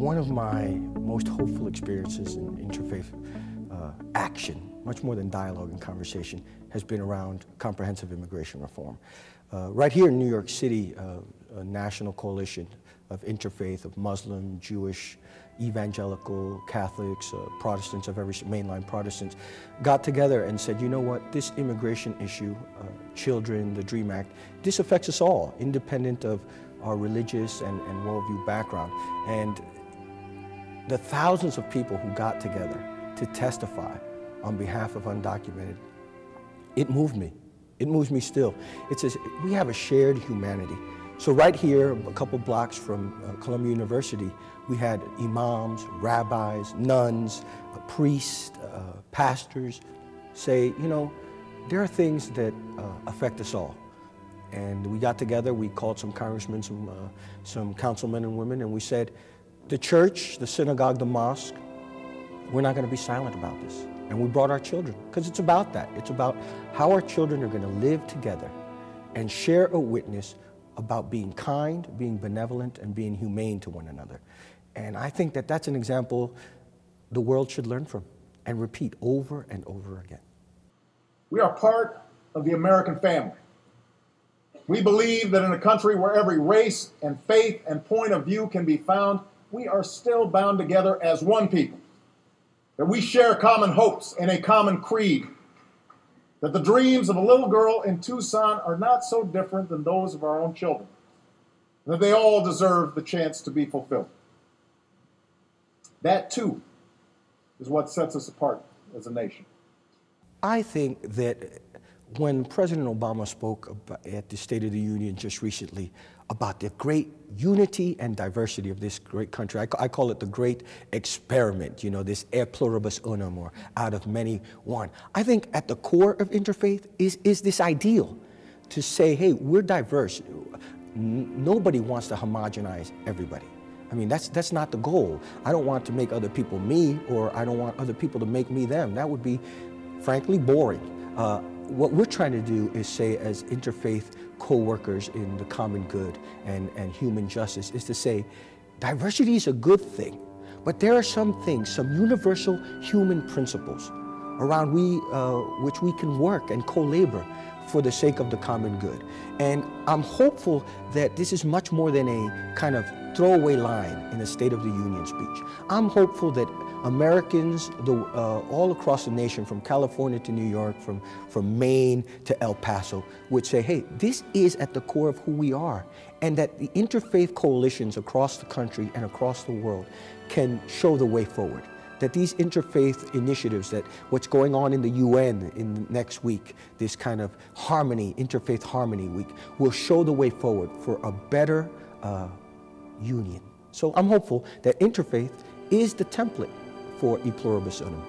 One of my most hopeful experiences in interfaith action, much more than dialogue and conversation, has been around comprehensive immigration reform. Right here in New York City, a national coalition of interfaith, of Muslim, Jewish, evangelical, Catholics, Protestants of every mainline Protestants, got together and said, you know what, this immigration issue, children, the DREAM Act, this affects us all, independent of our religious and worldview background. And the thousands of people who got together to testify on behalf of undocumented, it moved me. It moves me still. It says we have a shared humanity. So right here, a couple blocks from Columbia University, we had imams, rabbis, nuns, priests, pastors say, you know, there are things that affect us all. And we got together, we called some congressmen, some councilmen and women, and we said, the church, the synagogue, the mosque, we're not going to be silent about this. And we brought our children, because it's about that. It's about how our children are going to live together and share a witness about being kind, being benevolent, and being humane to one another. And I think that that's an example the world should learn from and repeat over and over again. We are part of the American family. We believe that in a country where every race and faith and point of view can be found, we are still bound together as one people. That we share common hopes and a common creed. That the dreams of a little girl in Tucson are not so different than those of our own children. And that they all deserve the chance to be fulfilled. That, too, is what sets us apart as a nation. I think that when President Obama spoke at the State of the Union just recently about the great unity and diversity of this great country, I call it the great experiment, you know, this e pluribus unum, or out of many one. I think at the core of interfaith is this ideal to say, hey, we're diverse. Nobody wants to homogenize everybody. I mean, that's not the goal. I don't want to make other people me, or I don't want other people to make me them. That would be, frankly, boring. What we're trying to do is say, as interfaith co-workers in the common good and human justice, is to say, diversity is a good thing, but there are some things, some universal human principles around which we can work and co-labor for the sake of the common good. And I'm hopeful that this is much more than a kind of throwaway line in a State of the Union speech. I'm hopeful that Americans all across the nation, from California to New York, from Maine to El Paso, would say, hey, this is at the core of who we are, and that the interfaith coalitions across the country and across the world can show the way forward. That these interfaith initiatives, that what's going on in the UN in the next week, this kind of harmony, interfaith harmony week, will show the way forward for a better union. So I'm hopeful that interfaith is the template for e pluribus unum.